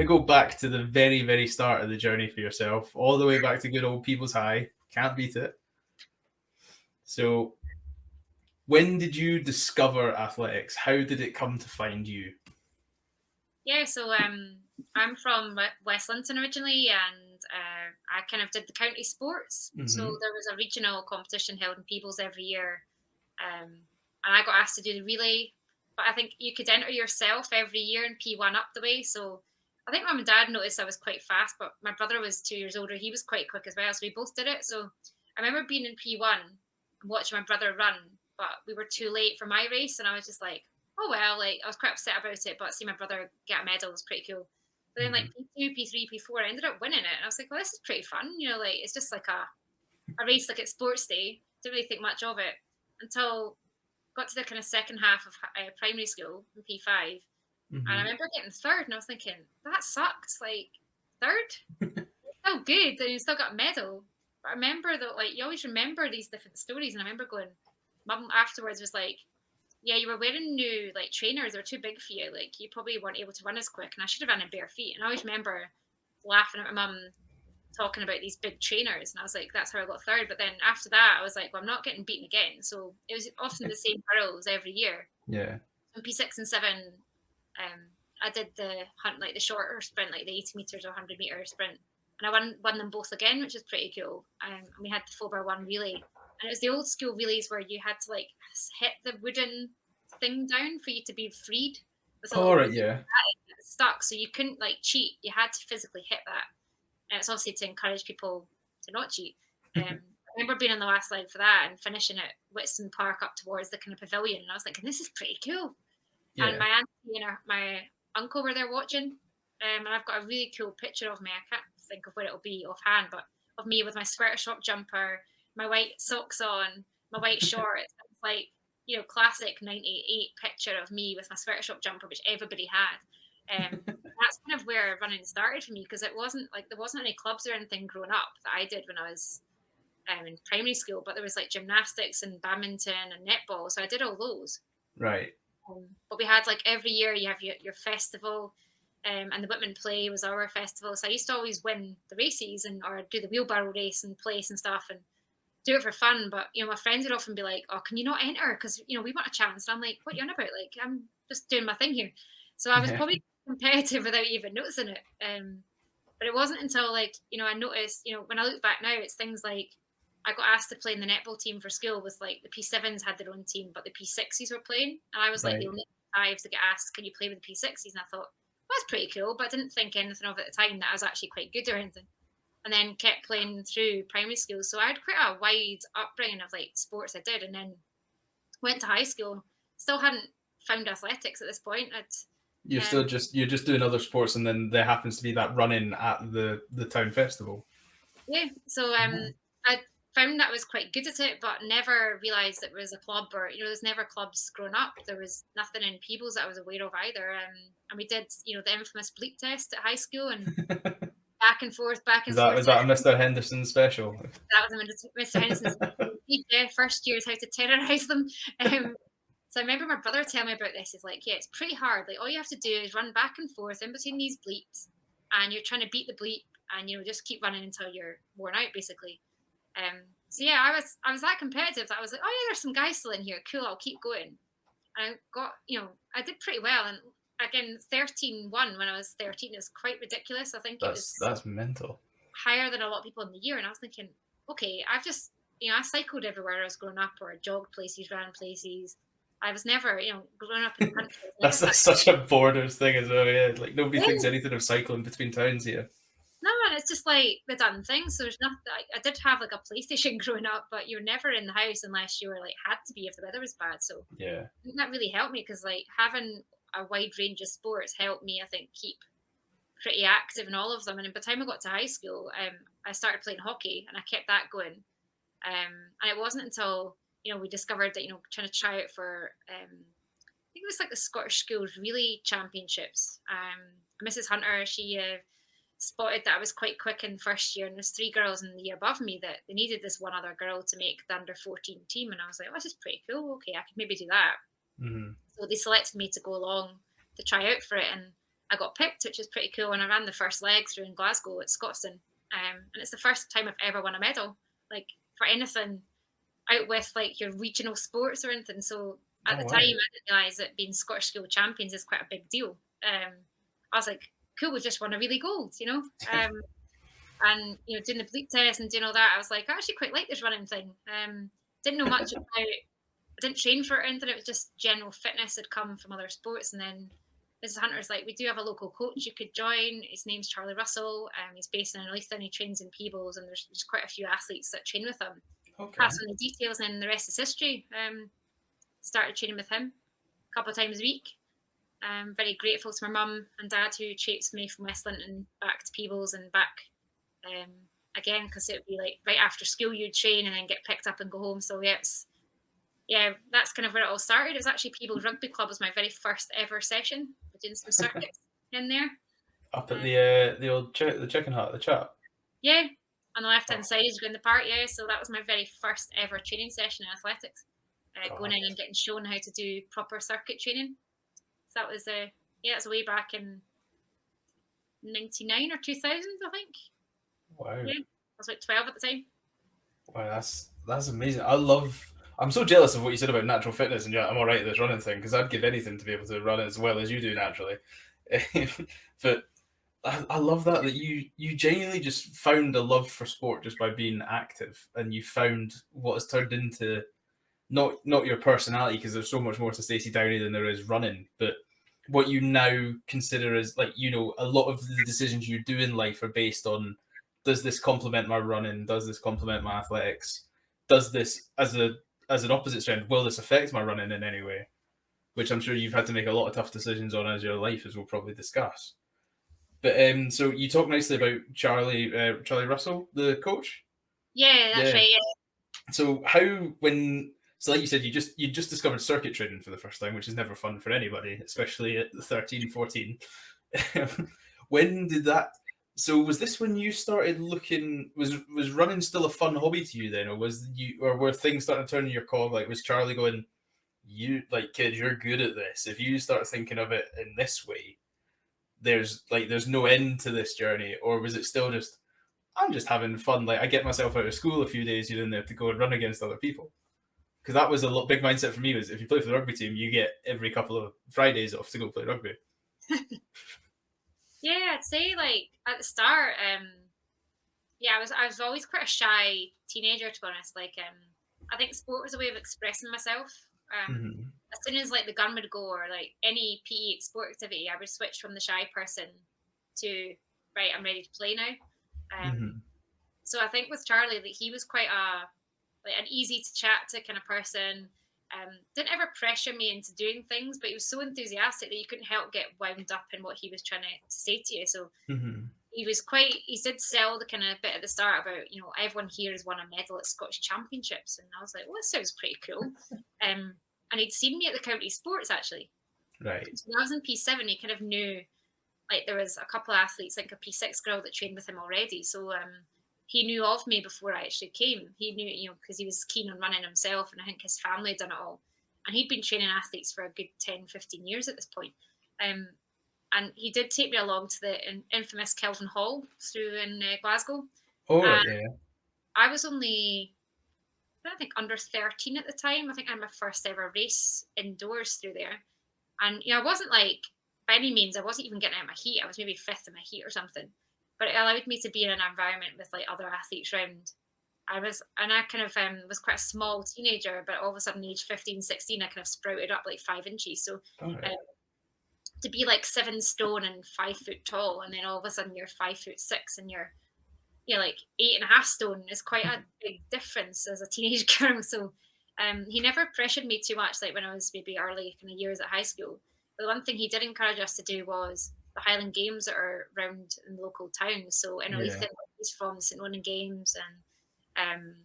go back to the very, very start of the journey for yourself, all the way back to good old People's High. Can't beat it. So, when did you discover athletics? How did it come to find you? Yeah, so I'm from West London originally, and I kind of did the county sports. So there was a regional competition held in Peebles every year, and I got asked to do the relay. But I think you could enter yourself every year in P1 up the way. So I think Mum and Dad noticed I was quite fast, but my brother was 2 years older. He was quite quick as well, so we both did it. So I remember being in P1 and watching my brother run, but we were too late for my race, and I was just like, oh well, like I was quite upset about it, but seeing my brother get a medal was pretty cool. But then like P2, P3, P4, I ended up winning it, and I was like, well, this is pretty fun, like it's just like a race like at sports day. Didn't really think much of it until got to the kind of second half of primary school in P5, and I remember getting third, and I was thinking that sucked. Like third, still good, and you still got a medal. But I remember that, like, you always remember these different stories, and I remember going, Mum afterwards was like, yeah, you were wearing new like trainers. They're too big for you. Like you probably weren't able to run as quick. And I should have run in bare feet. And I always remember laughing at my mum talking about these big trainers. And I was like, that's how I got third. But then after that, I was like, well, I'm not getting beaten again. So it was often the same girls every year. Yeah. In P6 and 7, I did the hunt, like the shorter sprint, like the 80 meters or 100 meter sprint. And I won them both again, which was pretty cool. And we had the 4x1 relay. And it was the old school relays where you had to like hit the wooden thing down for you to be freed. All right, yeah. Stuck, so you couldn't like cheat. You had to physically hit that. And it's obviously to encourage people to not cheat. I remember being on the last leg for that and finishing at Whitstone Park up towards the kind of pavilion. And I was thinking, this is pretty cool. Yeah. And my auntie and my uncle were there watching. And I've got a really cool picture of me. I can't think of where it'll be offhand, but of me with my sweater-shop jumper, my white socks on, my white shorts. It's like, classic 98 picture of me with my sweater-shop jumper, which everybody had. That's kind of where running started for me, because it wasn't like there wasn't any clubs or anything growing up that I did when I was in primary school, but there was like gymnastics and badminton and netball, so I did all those. Right. But we had like every year you have your festival, and the Whitman Play was our festival. So I used to always win the races or do the wheelbarrow race and place and stuff and do it for fun. But my friends would often be like, "Oh, can you not enter? Because we want a chance." And I'm like, "What are you on about? Like, I'm just doing my thing here." So I was probably competitive without even noticing it. But it wasn't until I noticed, when I look back now, it's things like I got asked to play in the netball team for school with like the P7s had their own team, but the P6s were playing. And I was like the only P5s to get asked, can you play with the P6s? And I thought, well, that's pretty cool. But I didn't think anything of it at the time that I was actually quite good or anything. And then kept playing through primary school. So I had quite a wide upbringing of like sports I did. And then went to high school, still hadn't found athletics at this point. You're just doing other sports, and then there happens to be that run-in at the town festival. Yeah, so I found that I was quite good at it, but never realised it was a club or there's never clubs growing up. There was nothing in Peebles that I was aware of either, and we did the infamous bleep test at high school and back and forth. Is that a Mr. Henderson special? That was a Mr. Henderson's first year is how to terrorise them. So I remember my brother telling me about this. He's like, yeah, it's pretty hard. Like all you have to do is run back and forth in between these bleeps, and you're trying to beat the bleep, and just keep running until you're worn out, basically. So yeah, I was that competitive that I was like, oh yeah, there's some guys still in here. Cool, I'll keep going. And I got, I did pretty well. And again, 13-1 when I was 13 is quite ridiculous. I think that's mental. Higher than a lot of people in the year. And I was thinking, okay, I've just, I cycled everywhere I was growing up, or jogged places, ran places. I was never, growing up in the country. That's such a borders thing as well, yeah. Like nobody thinks anything of cycling between towns here. No, and it's just like the done thing. So there's nothing. I did have like a PlayStation growing up, but you're never in the house unless you were like had to be if the weather was bad. So yeah, that really helped me because like having a wide range of sports helped me, I think, keep pretty active in all of them. And by the time I got to high school, I started playing hockey and I kept that going. And it wasn't until we discovered that trying to try out for I think it was like the Scottish Schools Relay Championships. Mrs. Hunter, she spotted that I was quite quick in first year, and there's 3 girls in the year above me that they needed this one other girl to make the under 14 team, and I was like, oh, this is pretty cool. Okay, I could maybe do that. So they selected me to go along to try out for it, and I got picked, which was pretty cool. And I ran the first leg through in Glasgow at Scotstoun. And it's the first time I've ever won a medal, like for anything out with like your regional sports or anything. So at the time, I didn't realise that being Scottish School champions is quite a big deal. I was like, cool, we've just won a really gold, you know? And, you know, doing the bleep test and doing all that, I was like, I actually quite like this running thing. Didn't know much about it. I didn't train for it or anything. It was just general fitness had come from other sports. And then Mrs. Hunter's like, we do have a local coach you could join. His name's Charlie Russell. He's based in Leithen. He trains in Peebles, and there's quite a few athletes that train with him. Pass on the details, and the rest is history. Started training with him a couple of times a week. Very grateful to my mum and dad who traipsed me from West Linton back to Peebles and back again, because it would be like right after school you'd train and then get picked up and go home. So that's kind of where it all started. It was actually Peebles Rugby Club was my very first ever session. We're doing some circuits in there. Up at the old the chicken hut, the chat. Yeah, on the left hand side is in the park. Yeah, so that was my very first ever training session in athletics. Going in and getting shown how to do proper circuit training. So that was that's way back in 99 or 2000, I think. Wow. Yeah, I was like 12 at the time. Wow, that's amazing. I'm so jealous of what you said about natural fitness, and I'm all right at this running thing, because I'd give anything to be able to run as well as you do naturally. But I love that you genuinely just found a love for sport just by being active, and you found what has turned into not your personality, because there's so much more to Stacey Downie than there is running, but what you now consider as, like, you know, a lot of the decisions you do in life are based on, does this complement my running? Does this complement my athletics? Does this, as an opposite strand, will this affect my running in any way? Which I'm sure you've had to make a lot of tough decisions on as your life, as we'll probably discuss. But so you talk nicely about Charlie Russell, the coach. Yeah, that's right. Yeah. So so like you said, you just discovered circuit training for the first time, which is never fun for anybody, especially at 13, 14. When did that? So was this when you started looking? Was running still a fun hobby to you then, or were things starting to turn in your cog? Like, was Charlie going, "You, like, kid, you're good at this. If you start thinking of it in this way, there's no end to this journey," or was it still just, I'm just having fun? Like, I get myself out of school a few days here and there to go and run against other people. Because that was a big mindset for me, was if you play for the rugby team, you get every couple of Fridays off to go play rugby. Yeah, I'd say like at the start, I was always quite a shy teenager, to be honest. Like, I think sport was a way of expressing myself. As soon as like the gun would go, or like any PE sport activity, I would switch from the shy person to, right, I'm ready to play now. So I think with Charlie, that he was quite an easy to chat to kind of person. Didn't ever pressure me into doing things, but he was so enthusiastic that you couldn't help get wound up in what he was trying to say to you. So he did sell the kind of bit at the start about, you know, everyone here has won a medal at Scottish Championships. And I was like, well, this sounds pretty cool. And he'd seen me at the county sports, actually. Right. So when I was in P7, he kind of knew, like, there was a couple of athletes, like a P6 girl that trained with him already. So he knew of me before I actually came. He knew, you know, because he was keen on running himself, and I think his family had done it all. And he'd been training athletes for a good 10, 15 years at this point. And he did take me along to the infamous Kelvin Hall through in Glasgow. Oh, right, yeah. I was only, I think, under 13 at the time. I think I had my first ever race indoors through there. And, you know, I wasn't like, by any means, I wasn't even getting out of my heat. I was maybe fifth in my heat or something. But it allowed me to be in an environment with like other athletes around. I kind of was quite a small teenager, but all of a sudden, age 15, 16, I kind of sprouted up like 5 inches. So to be like 7 stone and 5 foot tall, and then all of a sudden you're 5'6" and you're like 8.5 stone is quite a big difference as a teenage girl. So he never pressured me too much, like when I was maybe early kind of years at high school. But the one thing he did encourage us to do was the Highland Games that are around in the local towns. So in Leithen, he's from the St. Onan Games, and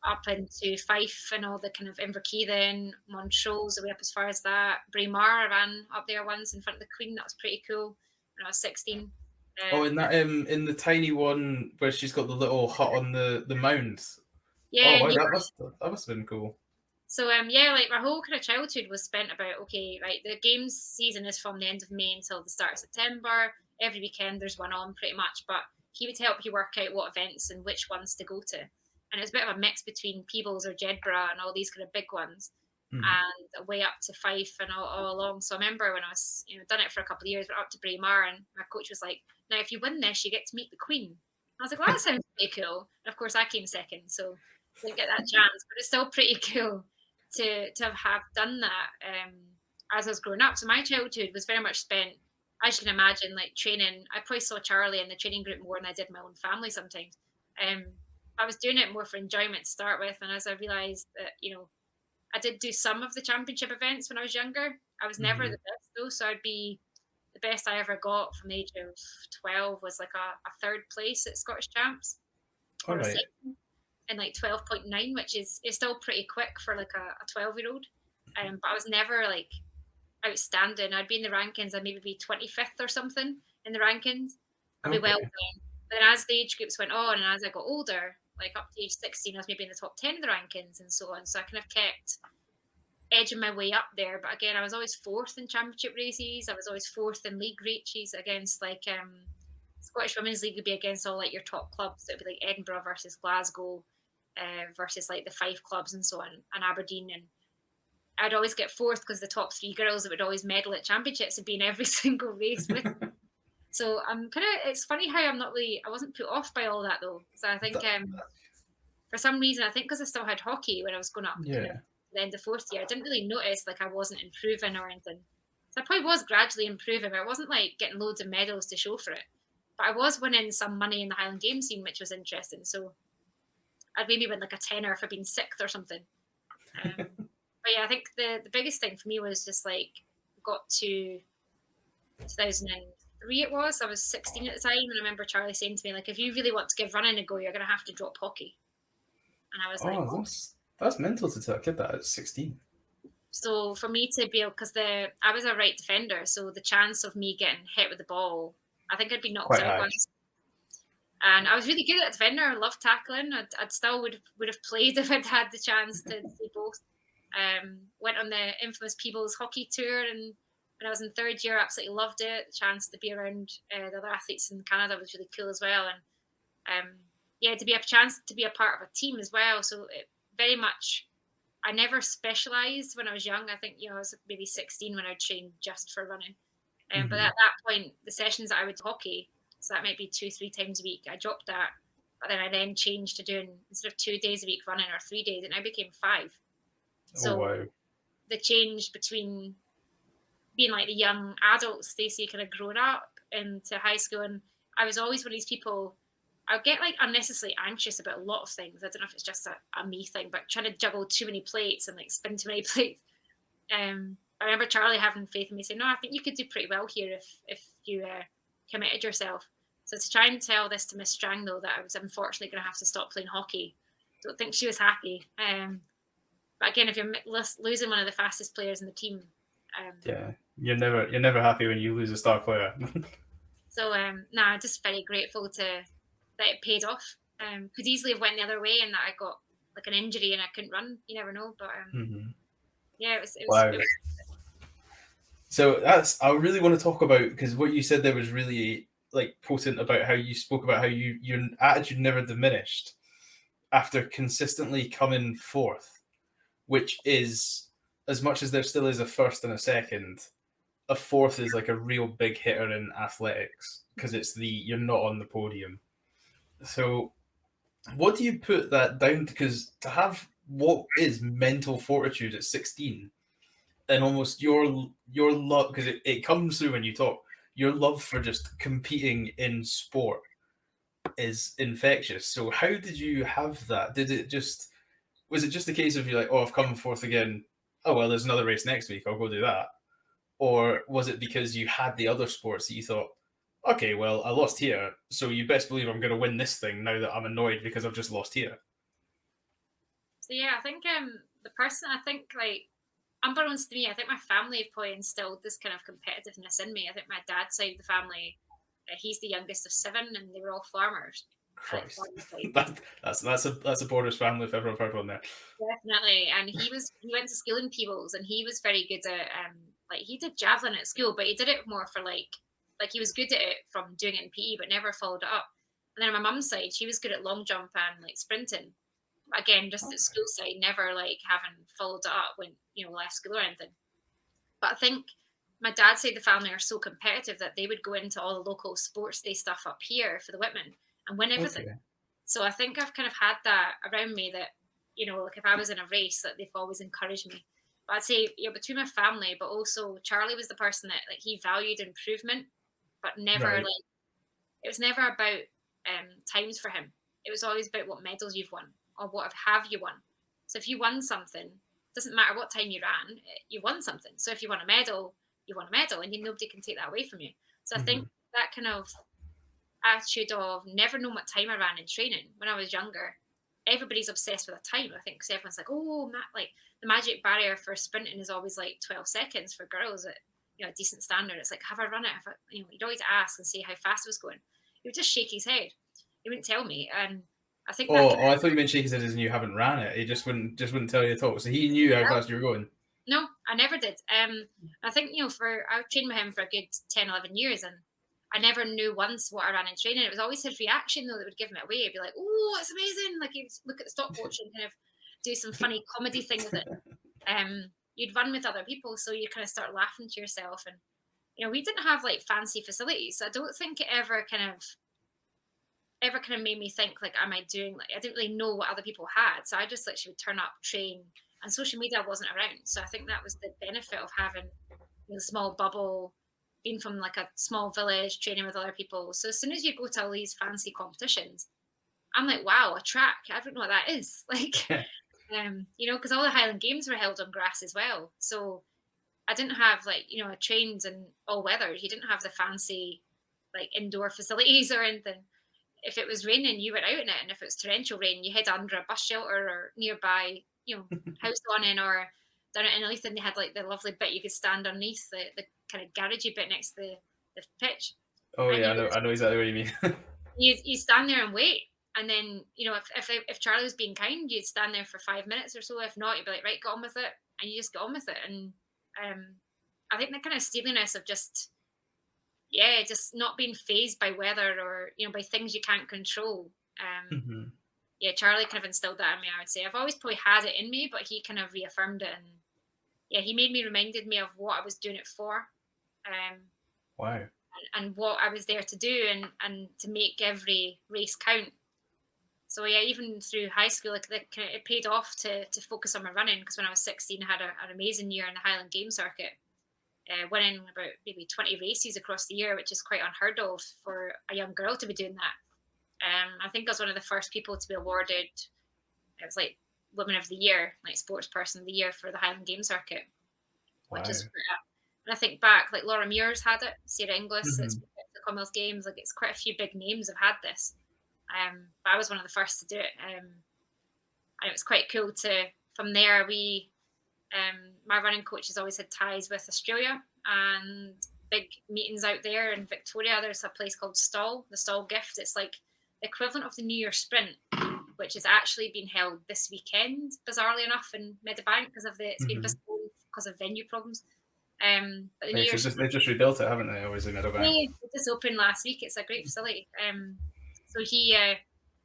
up into Fife and all the kind of Inverkey then, Montrose, the way up as far as that. Braemar, I ran up there once in front of the Queen. That was pretty cool when I was 16. In that in the tiny one where she's got the little hut on the mound. Yeah. Oh, wow, that must have been cool. So yeah, like my whole kind of childhood was spent about, okay, right, the games season is from the end of May until the start of September. Every weekend there's one on pretty much, but he would help you work out what events and which ones to go to. And it was a bit of a mix between Peebles or Jedburgh and all these kind of big ones, and way up to Fife and all along. So I remember when I was, done it for a couple of years, went up to Braemar, and my coach was like, "Now, if you win this, you get to meet the Queen." I was like, "Well, that sounds pretty cool." And of course, I came second, so didn't get that chance, but it's still pretty cool to have done that as I was growing up. So my childhood was very much spent, as you can imagine, like training. I probably saw Charlie in the training group more than I did my own family sometimes. Um, I was doing it more for enjoyment to start with, and as I realised that, I did do some of the championship events when I was younger. I was never the best though, so I'd be the best I ever got from the age of 12 was like a third place at Scottish Champs, All or a right. second in like 12.9, which is still pretty quick for like a 12-year-old. But I was never like outstanding. I'd be in the rankings, I'd maybe be 25th or something in the rankings. I'd be well Okay. done. But then as the age groups went on and as I got older, like up to age 16, I was maybe in the top 10 of the rankings and so on. So I kind of kept edging my way up there. But again, I was always fourth in championship races. I was always fourth in league races against like Scottish Women's League would be against all like your top clubs. It would be like Edinburgh versus Glasgow versus like the Fife clubs and so on, and Aberdeen. And I'd always get fourth because the top three girls that would always medal at championships would be in every single race with. So I'm kind of, it's funny how I wasn't put off by all that though. So I think for some reason, I think because I still had hockey when I was going up kind of the end of fourth year, I didn't really notice like I wasn't improving or anything. So I probably was gradually improving, but I wasn't like getting loads of medals to show for it. But I was winning some money in the Highland Games scene, which was interesting. So I'd maybe win like a tenner if I'd been sixth or something. But yeah, I think the biggest thing for me was just like got to 2003 it was. I was 16 at the time, and I remember Charlie saying to me like, "If you really want to give running a go, you're going to have to drop hockey." And I was like, Oh, that's mental to tell a kid that at 16. so for me to be able, because I was a right defender, so the chance of me getting hit with the ball, I think I'd be knocked Quite out high. once. And I was really good at defender. I loved tackling. I'd still would have played if I'd had the chance to do both. Went on the infamous Peebles hockey tour, and when I was in third year, I absolutely loved it. The chance to be around the other athletes in Canada was really cool as well, and yeah, to be a chance to be a part of a team as well. So it very much, I never specialised when I was young. I think I was maybe 16 when I trained just for running, but at that point, the sessions that I would do hockey, so that might be 2-3 times a week, I dropped that. But then I then changed to doing, instead of 2 days a week running or 3 days, it now became 5. Oh, So wow. the change between being like the young adult Stacey kind of growing up into high school, and I was always one of these people, I would get like unnecessarily anxious about a lot of things. I don't know if it's just a me thing, but trying to juggle too many plates and like spin too many plates. I remember Charlie having faith in me, saying, "No, I think you could do pretty well here if you committed yourself." So to try and tell this to Miss Strang, though, that I was unfortunately going to have to stop playing hockey, don't think she was happy. But again, if you're losing one of the fastest players in the team, yeah, you're never happy when you lose a star player. so I'm just very grateful that it paid off. Could easily have went the other way, and that I got like an injury and I couldn't run. You never know, but yeah, it Wow. was. So I really want to talk about, because what you said there was really like potent about how you spoke about how your attitude never diminished after consistently coming fourth, which is, as much as there still is a first and a second, a fourth is like a real big hitter in athletics because you're not on the podium. So what do you put that down to? Because to have what is mental fortitude at 16, and almost your love, because it comes through when you talk, your love for just competing in sport is infectious. So how did you have that? Was it just a case of you like, oh, I've come fourth again, oh well, there's another race next week, I'll go do that? Or was it because you had the other sports that you thought, okay, well, I lost here, so you best believe I'm going to win this thing now that I'm annoyed because I've just lost here? So yeah, I think the person, I think like unbeknownst to me, I think my family have probably instilled this kind of competitiveness in me. I think my dad's side of the family, he's the youngest of 7, and they were all farmers. Christ, that's a Borders family if ever I've heard one there. Definitely. And he went to school in Peebles, and he was very good at like he did javelin at school, but he did it more for like he was good at it from doing it in PE, but never followed it up. And then on my mum's side, she was good at long jump and like sprinting. Again, just at school side, never like having followed it up when left school or anything. But I think my dad's side of the family are so competitive that they would go into all the local sports day stuff up here for the women and win everything. Okay. So I think I've kind of had that around me that, like if I was in a race, that they've always encouraged me. But I'd say, between my family, but also Charlie was the person that like he valued improvement, but never Right. like it was never about times for him. It was always about what medals you've won or what have you won. So if you won something, it doesn't matter what time you ran, you won something. So if you won a medal, you won a medal, and nobody can take that away from you. So I think that kind of attitude of never know what time I ran in training when I was younger. Everybody's obsessed with a time, I think, because everyone's like, oh, like the magic barrier for sprinting is always like 12 seconds for girls at a decent standard. It's like, have I run it? You'd always ask and say how fast it was going. He would just shake his head. He wouldn't tell me, and I think. I thought you meant shake his head as in you haven't ran it. He just wouldn't tell you at all. So he knew how fast you were going. No, I never did. I think I trained with him for a good 10, 11 years, and I never knew once what I ran in training. It was always his reaction though that would give me away. He'd be like, "Oh, it's amazing!" Like he'd look at the stopwatch and kind of do some funny comedy thing with it. You'd run with other people, so you kind of start laughing to yourself. And we didn't have like fancy facilities, so I don't think it ever kind of made me think like, am I doing like I didn't really know what other people had, so I just literally would turn up, train, and social media wasn't around. So I think that was the benefit of having a small bubble, being from like a small village, training with other people. So as soon as you go to all these fancy competitions, I'm like, wow, a track. I don't know what that is. Like, because all the Highland Games were held on grass as well. So I didn't have like, I trained in all weathers. You didn't have the fancy like indoor facilities or anything. If it was raining, you went out in it. And if it was torrential rain, you hid under a bus shelter or nearby, house awning or down at Innerleithen, they had like the lovely bit you could stand underneath the kind of garagey bit next to the pitch. Oh and yeah, I know exactly what you mean. you stand there and wait, and then if Charlie was being kind, you'd stand there for 5 minutes or so. If not, you'd be like, right, get on with it, and you just get on with it. And I think the kind of steeliness of just not being fazed by weather or by things you can't control. Yeah, Charlie kind of instilled that in me, I would say. I've always probably had it in me, but he kind of reaffirmed it. And yeah, he reminded me of what I was doing it for. Wow. And what I was there to do and to make every race count. So yeah, even through high school, like it paid off to focus on my running, because when I was 16, I had an amazing year in the Highland Games circuit, winning about maybe 20 races across the year, which is quite unheard of for a young girl to be doing that. I think I was one of the first people to be awarded, it was like Women of the Year, like Sports Person of the Year for the Highland Games circuit, which is great. And I think back, like Laura Muir's had it, Sarah Inglis, that's the Commonwealth Games, like it's quite a few big names have had this. But I was one of the first to do it. And it was quite cool from there, my running coach has always had ties with Australia and big meetings out there in Victoria. There's a place called the Stall Gift. It's like the equivalent of the New Year Sprint, which is actually being held this weekend, bizarrely enough, in Meadowbank it's been postponed because of venue problems. But the New Year's they just rebuilt it, haven't they? Always in Meadowbank. Yeah, it just opened last week. It's a great facility. So he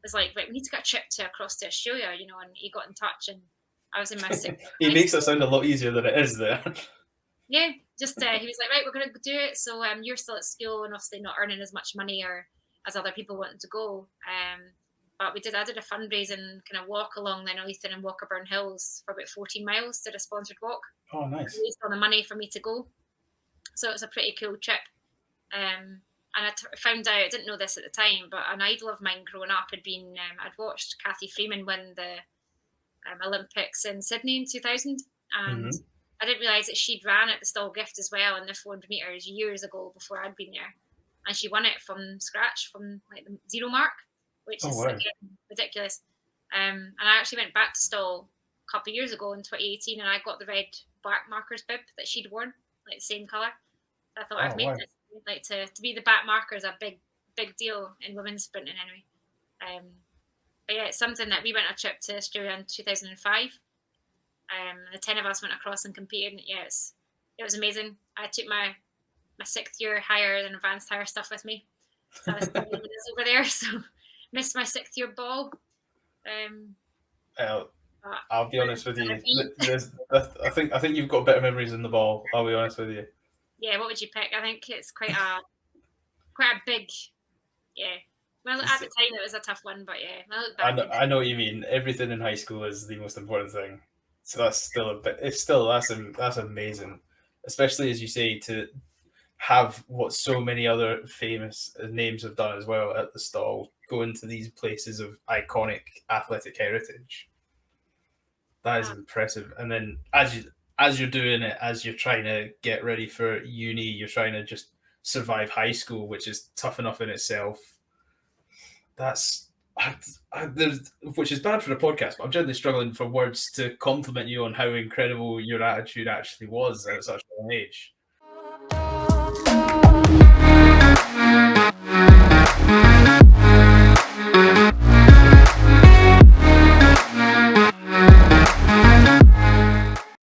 was like, right, we need to get a trip across to Australia, and he got in touch, and I was in my He makes it sound a lot easier than it is there. Yeah, just he was like, right, we're going to do it. So you're still at school and obviously not earning as much money or as other people wanted to go. But I did a fundraising kind of walk along the Innerleithen and Walkerburn Hills for about 14 miles, did a sponsored walk. Oh, nice. Raised all the money for me to go. So it was a pretty cool trip. And I found out, I didn't know this at the time, but an idol of mine growing up had been, I'd watched Cathy Freeman win the Olympics in Sydney in 2000. And I didn't realise that she'd ran at the Stall Gift as well in the 400 metres years ago before I'd been there. And she won it from scratch, from like the 0 mark, which is again, ridiculous. And I actually went back to Stall a couple of years ago in 2018, and I got the red back markers bib that she'd worn, like the same colour. I thought I've made this. Like to be the back marker is a big deal in women's sprinting anyway. But yeah, it's something that we went on a trip to Australia in 2005. The 10 of us went across and competed. And yeah, it was amazing. I took my 6th year higher and advanced higher stuff with me. So I was over there. So missed my 6th year ball. I'll be honest with you. I think you've got better memories than the ball. I'll be honest with you. Yeah, what would you pick? I think it's quite a big. Yeah. Well, at the time it was a tough one, but yeah, I look back. I know what you mean. Everything in high school is the most important thing. So that's still a bit. It's still that's amazing, especially as you say, to have what so many other famous names have done as well at the stall, go into these places of iconic athletic heritage. That is impressive. And then as you're doing it, as you're trying to get ready for uni, you're trying to just survive high school, which is tough enough in itself. That's which is bad for the podcast, but I'm generally struggling for words to compliment you on how incredible your attitude actually was at such a young age.